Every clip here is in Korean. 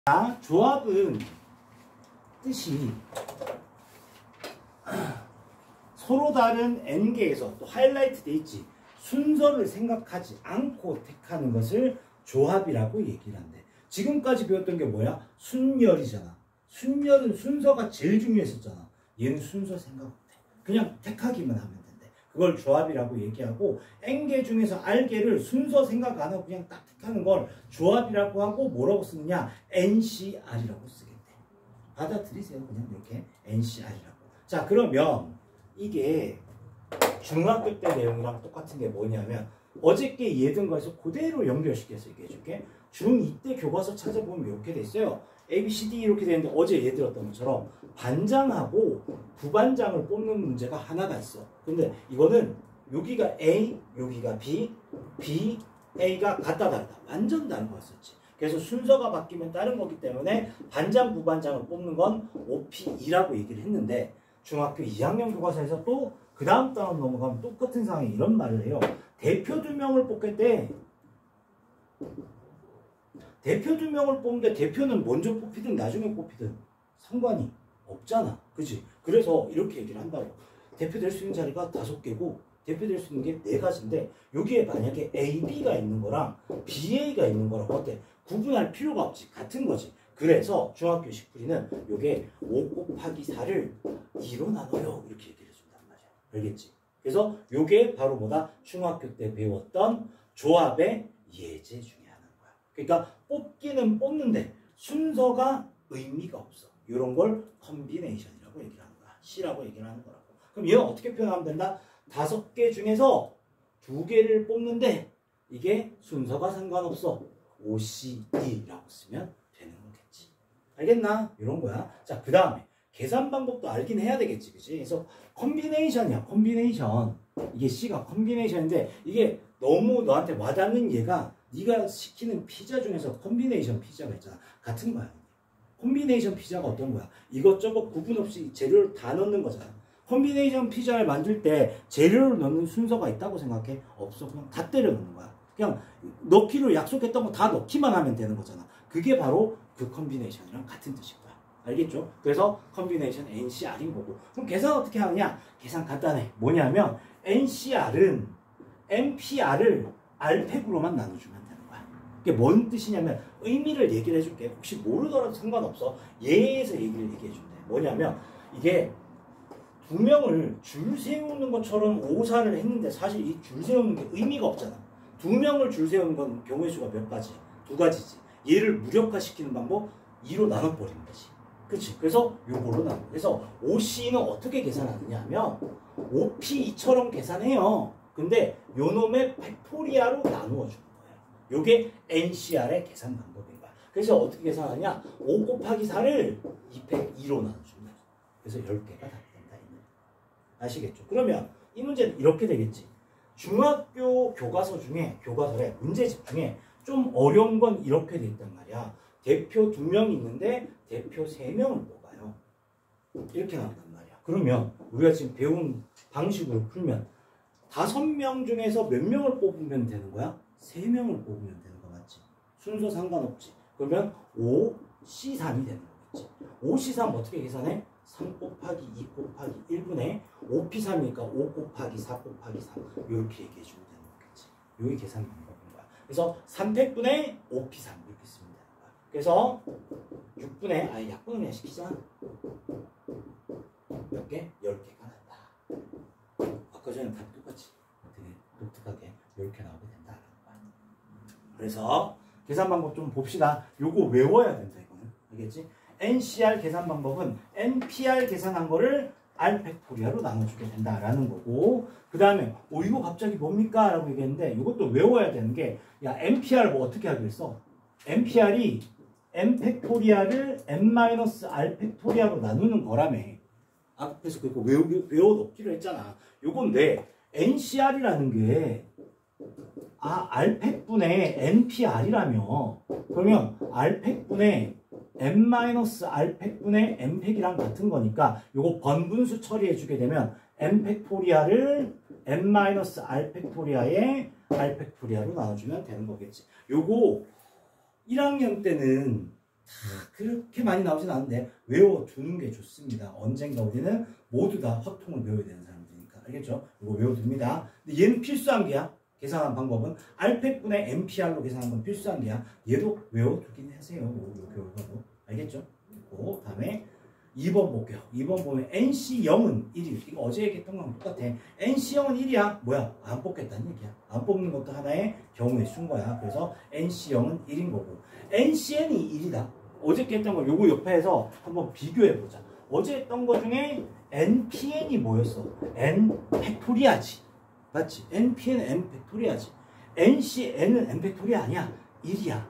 자, 조합은 뜻이 서로 다른 n개에서 또 하이라이트 돼 있지. 순서를 생각하지 않고 택하는 것을 조합이라고 얘기를 한대. 지금까지 배웠던 게 뭐야? 순열이잖아. 순열은 순서가 제일 중요했었잖아. 얘는 순서 생각 못해. 그냥 택하기만 하면 된대. 그걸 조합이라고 얘기하고, n개 중에서 r개를 순서 생각 안 하고 그냥 딱 택하는 걸 조합이라고 하고, 뭐라고 쓰느냐? NCR이라고 쓰겠대. 받아들이세요. 그냥 이렇게 NCR이라고. 자, 그러면 이게 중학교 때 내용이랑 똑같은 게 뭐냐면, 어저께 예든 거에서 그대로 연결시켜서 얘기해 줄게. 중2 때 교과서 찾아보면 이렇게 돼 있어요. A, B, C, D 이렇게 되는데, 어제 얘 들었던 것처럼 반장하고 부반장을 뽑는 문제가 하나가 있어. 근데 이거는 여기가 A, 여기가 B, B, A가 같다 다르다. 완전 다른 거였었지. 그래서 순서가 바뀌면 다른 거기 때문에 반장, 부반장을 뽑는 건 OP2라고 얘기를 했는데, 중학교 2학년 교과서에서 또 그 다음 단원 넘어가면 똑같은 상황에 이런 말을 해요. 대표 2명을 뽑겠대. 대표 2명을 뽑는데 대표는 먼저 뽑히든 나중에 뽑히든 상관이 없잖아. 그치? 그래서 이렇게 얘기를 한다고. 대표될 수 있는 자리가 5개고 대표될 수 있는 게 4가지인데, 여기에 만약에 A, B가 있는 거랑 BA가 있는 거랑 어때? 구분할 필요가 없지. 같은 거지. 그래서 중학교 식풀이는 요게 5 곱하기 4를 2로 나눠요. 이렇게 얘기를 해준단 말이야. 알겠지? 그래서 요게 바로 뭐다? 중학교 때 배웠던 조합의 예제 중에 하나인 거야. 그러니까 뽑기는 뽑는데 순서가 의미가 없어. 이런 걸 컨비네이션이라고 얘기를 하는 거야. C라고 얘기를 하는 거라고. 그럼 얘는 어떻게 표현하면 된다? 5개 중에서 2개를 뽑는데 이게 순서가 상관없어. OCD라고 쓰면 되는 거겠지. 알겠나? 이런 거야. 자, 그 다음에 계산 방법도 알긴 해야 되겠지. 그치? 그래서 컨비네이션이야. 컨비네이션. 이게 C가 컨비네이션인데, 이게 너무 너한테 와닿는 얘가 네가 시키는 피자 중에서 컨비네이션 피자가 있잖아. 같은 거야. 컨비네이션 피자가 어떤 거야? 이것저것 구분 없이 재료를 다 넣는 거잖아. 컨비네이션 피자를 만들 때 재료를 넣는 순서가 있다고 생각해? 없어. 그냥 다 때려 넣는 거야. 그냥 넣기로 약속했던 거 다 넣기만 하면 되는 거잖아. 그게 바로 그 컨비네이션이랑 같은 뜻인 거야. 알겠죠? 그래서 컨비네이션 NCR인 거고. 그럼 계산 어떻게 하느냐? 계산 간단해. 뭐냐면 NCR은 NPR을 R팩으로만 나눠주면 되는 거야. 이게 뭔 뜻이냐면, 의미를 얘기를 해줄게. 혹시 모르더라도 상관없어. 예에서 얘기를 얘기해준대. 뭐냐면 이게 2명을 줄 세우는 것처럼 오사를 했는데, 사실 이 줄 세우는 게 의미가 없잖아. 2명을 줄 세우는 건 경우의 수가 몇 가지? 2가지지. 얘를 무력화시키는 방법 2로 나눠버리는 거지. 그치? 그래서 요걸로 나눠. 그래서 OC는 어떻게 계산하느냐 하면 OP2처럼 계산해요. 근데 요놈의 팩토리아로 나누어 주는 거예요. 요게 NCR의 계산 방법인 거야. 그래서 어떻게 계산하냐? 5 곱하기 4를 2팩2로 나눠준다. 그래서 10개가 다 된다. 아시겠죠? 그러면 이 문제는 이렇게 되겠지. 중학교 교과서 중에, 교과서에 문제집 중에 좀 어려운 건 이렇게 돼 있단 말이야. 대표 2명이 있는데 대표 3명을 뽑아요. 이렇게 나온단 말이야. 그러면 우리가 지금 배운 방식으로 풀면 5명 중에서 몇 명을 뽑으면 되는 거야? 3명을 뽑으면 되는 거 맞지? 순서 상관없지. 그러면 5C3이 되는 거겠지. 5C3 어떻게 계산해? 3 곱하기 2 곱하기 1분의 5P3이니까 5 곱하기 4 곱하기 3 이렇게 얘기해주면 되는 거겠지. 여기 계산 방법인 거야. 그래서 3팩분의 5P3 이렇게 쓰면 되는 거야. 그래서 6분의, 아예 약분을 그냥 시키자. 몇 개? 10개가 난다. 아까 전에 답이 똑같이 되게 독특하게 이렇게 나오게 된다라는 거야. 그래서 계산 방법 좀 봅시다. 요거 외워야 된다 이거는. 알겠지? NCR 계산 방법은 NPR 계산한 거를 R팩토리아로 나눠주게 된다라는 거고, 그 다음에 이거 갑자기 뭡니까? 라고 얘기했는데, 이것도 외워야 되는 게, 야, NPR 뭐 어떻게 하기로 했어? NPR이 N팩토리아를 N-R팩토리아로 나누는 거라며. 아, 그래서 그거 외워놓기로 했잖아. 요건데 NCR이라는 게 R팩분의 NPR이라며. 그러면 R팩분의 N-R팩분의 N팩이랑 같은 거니까 요거 번분수 처리해주게 되면 N팩토리아를 N-R팩토리아의 R팩토리아로 나눠주면 되는 거겠지. 요거 1학년 때는 그렇게 많이 나오진 않은데 외워두는 게 좋습니다. 언젠가 우리는 모두 다 확통을 외워야 되는 사람들이니까. 알겠죠? 이거 외워둡니다. 근데 얘는 필수한 게야. 계산하는 방법은 알팩분의 MPR로 계산하는 건 필수한 게야. 얘도 외워두긴 하세요. 요 결과도. 알겠죠? 그 다음에 2번 볼게요. 2번 보면 NC0은 1이. 이거 어제 얘기했던 거랑 똑같아. NC0은 1이야. 뭐야? 안 뽑겠다는 얘기야. 안 뽑는 것도 하나의 경우의 수인 거야. 그래서 NC0은 1인 거고. NCN이 1이다. 어제 했던 거 요거 옆에서 한번 비교해 보자. 어제 했던 거 중에 NPN이 뭐였어? N 팩토리아지. 맞지? NPN은 N 팩토리아지. NCN은 N 팩토리아 아니야. 1이야.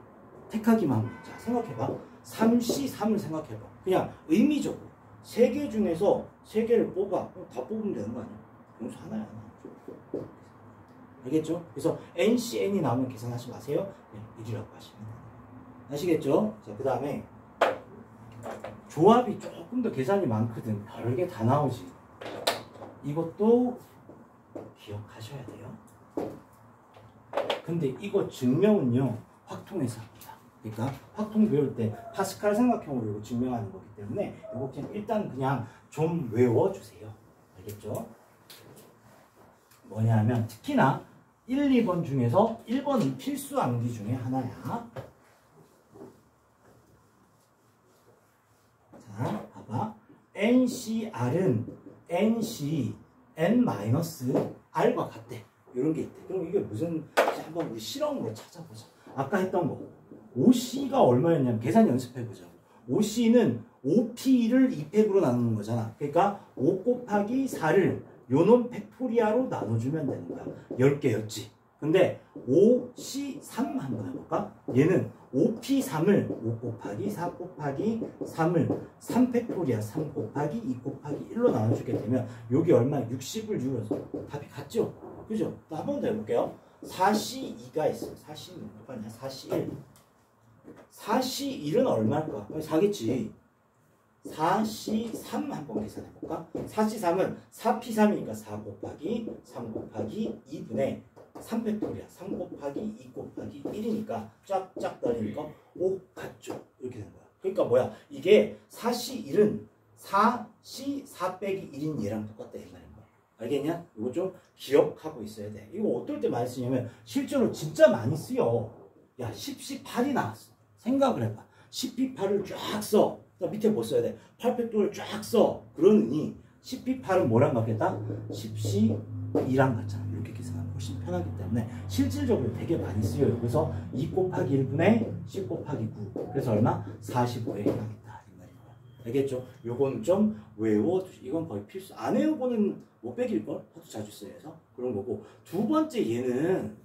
택하기만 하면. 자, 생각해봐. 3C3을 생각해봐. 그냥 의미적으로 3개 중에서 3개를 뽑아. 다 뽑으면 되는 거 아니야? 용수 하나야, 하나. 알겠죠? 그래서 NCN이 나오면 계산하지 마세요. 그냥 1이라고 하시면 돼요. 아시겠죠? 자, 그 다음에 조합이 조금 더 계산이 많거든. 별게 다 나오지. 이것도 기억하셔야 돼요. 근데 이거 증명은요, 확통해서 합니다. 그러니까 확통 배울 때 파스칼 삼각형으로 이거 증명하는 거기 때문에 이거 그냥 일단 그냥 좀 외워주세요. 알겠죠? 뭐냐면 특히나 1, 2번 중에서 1번은 필수 암기 중에 하나야. 자, 봐봐. NCR은 NC N-R과 같대. 이런 게 있대. 그럼 이게 무슨, 한번 우리 실험으로 찾아보자. 아까 했던 거. OC가 얼마였냐면, 계산 연습해보자. OC는 OP를 2팩으로 나누는 거잖아. 그러니까 5 곱하기 4를 요놈 팩토리아로 나눠주면 되는 거야. 10개였지. 근데 OC3 한번 해볼까? 얘는 OP3을 5 곱하기 4 곱하기 3을 3팩토리아 3 곱하기 2 곱하기 1로 나눠주게 되면 여기 얼마? 60을 줄여서 답이 같죠? 그죠? 또 한 번 더 해볼게요. 4C2가 있어요. 4C는 똑같냐? 4C1. 4C1은 얼마일까? 4겠지. 4C3 한번 계산해볼까? 4C3은 4P3이니까 4 곱하기 3 곱하기 2분의 3팩토리아 3 곱하기 2 곱하기 1이니까 쫙쫙 떨리니까 5 같죠? 이렇게 되는 거야. 그러니까 뭐야? 이게 4C1은 4C4 빼기 1인 얘랑 똑같다 이 말인 거야. 알겠냐? 이거 좀 기억하고 있어야 돼. 이거 어떨 때 많이 쓰냐면 실제로 진짜 많이 쓰여. 야 10C8이 나왔어. 생각을 해봐. 10P8을 쫙 써. 밑에 뭐 써야 돼? 8팩토리아를 쫙 써. 그러느니 10P8은 뭐랑 같겠다? 10C2랑 같잖아. 이렇게 계산하면 훨씬 편하기 때문에 실질적으로 되게 많이 쓰여요. 그래서 2 곱하기 1분의 10 곱하기 9. 그래서 얼마? 45에 해당한다. 이 말인 거야. 알겠죠? 요거는 좀 외워두시. 이건 거의 필수. 안 외우고는 못 빼길걸? 하도 자주 쓰여서. 그런 거고. 두 번째 얘는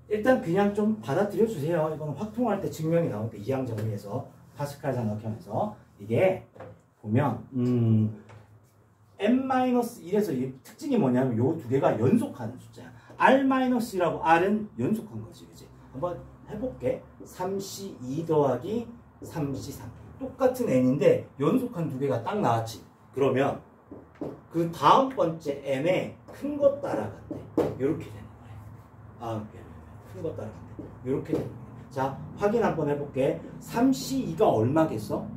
일단 그냥 좀 받아들여 주세요. 이거는 확통할 때 증명이 나올 때 이항 정리해서 파스칼 삼각형에서 이게 보면 n-1에서 이 특징이 뭐냐면 요 두 개가 연속하는 숫자야. r-1이라고 r은 연속한 거지. 그치? 한번 해볼게. 3C2 더하기 3C3 똑같은 n인데 연속한 두 개가 딱 나왔지. 그러면 그 다음 번째 n에 큰 거 따라간대. 이렇게 되는 거야. 큰 거 따라간대. 이렇게 되는 거야. 자, 확인 한번 해볼게. 3C2가 얼마겠어?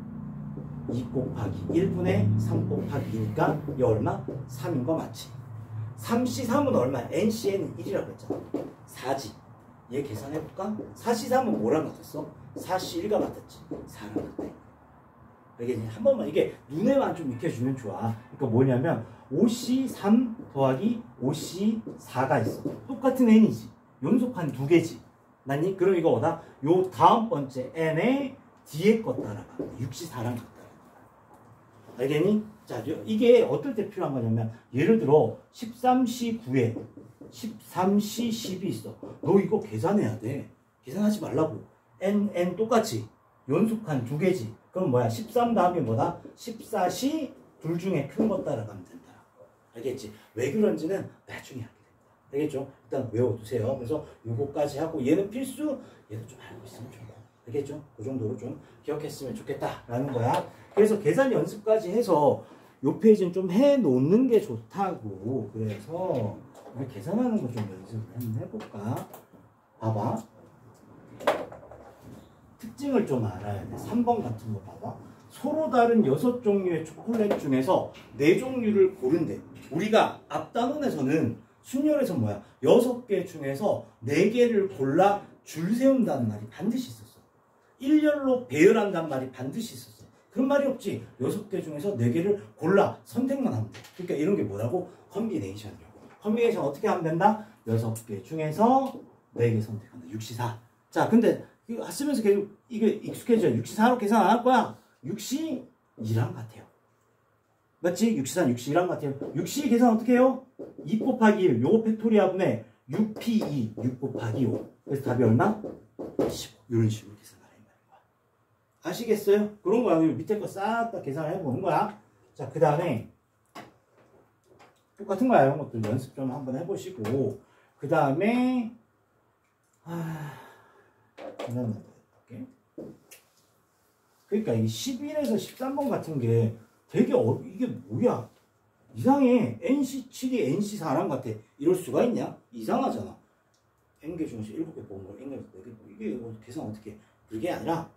2 곱하기 1분의 3 곱하기 2니까 이 얼마? 3인 거 맞지? 3C3은 얼마? NCN은 1이라고 했잖아. 4지. 얘 계산해볼까? 4C3은 뭐랑 같았어? 4C1과 같았지. 4랑 같아. 알겠니? 한 번만 이게 눈에만 좀 익혀주면 좋아. 그러니까 뭐냐면 5C3 더하기 5C4가 있어. 똑같은 n이지. 연속한 두 개지. 맞니? 그럼 이거 뭐다? 요 다음 번째 n의 뒤에 거 따라가. 6C4랑 같다. 알겠니? 자, 이게 어떨 때 필요한 거냐면 예를 들어 13C9에 13C10이 있어. 너 이거 계산해야 돼. 계산하지 말라고. n 똑같이 연속한 두 개지. 그럼 뭐야? 13 다음에 뭐다? 14C 둘 중에 큰 거 따라가면 된다. 알겠지? 왜 그런지는 나중에 하게 된다. 알겠죠? 일단 외워두세요. 그래서 요거까지 하고 얘는 필수, 얘도 좀 알고 있으면 좋고. 알겠죠? 그 정도로 좀 기억했으면 좋겠다라는 거야. 그래서 계산 연습까지 해서 요 페이지는 좀 해놓는 게 좋다고. 그래서 우리 계산하는 거 좀 연습을 한번 해볼까? 봐봐. 특징을 좀 알아야 돼. 3번 같은 거 봐봐. 서로 다른 6종류의 초콜릿 중에서 4종류를 고른대. 우리가 앞단원에서는 순열에서 뭐야? 6개 중에서 4개를 골라 줄 세운다는 말이 반드시 있었어. 일렬로 배열한다는 말이 반드시 있었어. 그런 말이 없지. 6개 중에서 4개를 골라 선택만 하면 돼. 그러니까 이런 게 뭐라고? 컨비네이션이라고. 컨비네이션 어떻게 하면 된다? 6개 중에서 4개 선택한다. 6시4. 자, 근데 이거 쓰면서 계속 이게 익숙해져. 6시4로 계산 안 할 거야. 6시 2랑 같아요. 맞지? 6시4, 6시 2랑 같아요. 6시 계산 어떻게 해요? 2 곱하기 1. 요거 팩토리아분의 6p2. 6 곱하기 5. 그래서 답이 얼마? 15. 이런 식으로 계산을 해야 되는 거야. 아시겠어요? 그런 거야. 밑에 거 싹 다 계산을 해보는 거야. 자, 그 다음에 똑같은 거야. 이런 것들 연습 좀 한번 해보시고 그 다음에 계산만 더 해볼게. 그러니까 이 11에서 13번 같은 게 되게 이게 뭐야? 이상해. NC7이 NC4랑 같아. 이럴 수가 있냐? 이상하잖아. N개 중에서 7개 뽑은 걸 N개에서 4개 뽑은 이게 계산 어떻게 해? 그게 아니라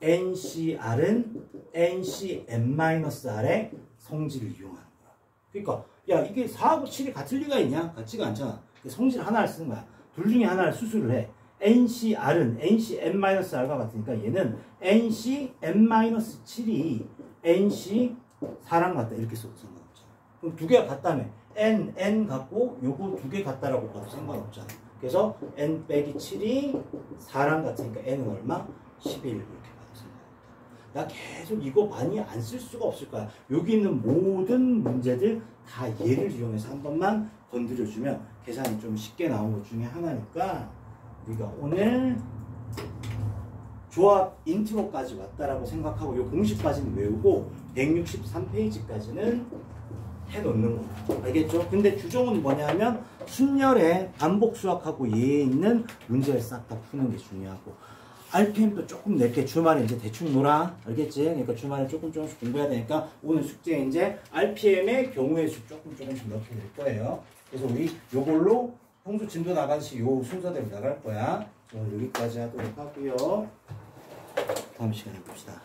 NCR은 NCN-R의 성질을 이용하는 거야. 그러니까 야 이게 4하고 7이 같을 리가 있냐? 같지가 않잖아. 성질 하나를 쓰는 거야. 둘 중에 하나를 수술을 해. NCR은 NCN-R과 같으니까 얘는 NCN-7이 NC4랑 같다. 이렇게 써도 상관없잖아. 그럼 두 개가 같다며. N 같고 요거 두 개 같다라고 봐도 상관없잖아. 그래서 N 빼기 7이 4랑 같으니까 N은 얼마? 11 이렇게 봐도 상관없다. 나 계속 이거 많이 안 쓸 수가 없을 거야. 여기 있는 모든 문제들 다 얘를 이용해서 한 번만 건드려주면 계산이 좀 쉽게 나온 것 중에 하나니까 우리가 오늘 조합 인트로까지 왔다라고 생각하고 이 공식까지는 외우고 163페이지까지는 해놓는 거예요. 알겠죠? 근데 규정은 뭐냐면 순열에 반복 수학하고 얘에 있는 문제를 싹 다 푸는 게 중요하고 RPM도 조금 낼게. 주말에 이제 대충 놀아. 알겠지? 그러니까 주말에 조금씩 공부해야 되니까 오늘 숙제 이제 RPM의 경우의 수 조금씩 넣게 될 거예요. 그래서 우리 요걸로 평소 진도 나가듯이 요 순서대로 나갈 거야. 오늘 여기까지 하도록 하고요. 다음 시간에 봅시다.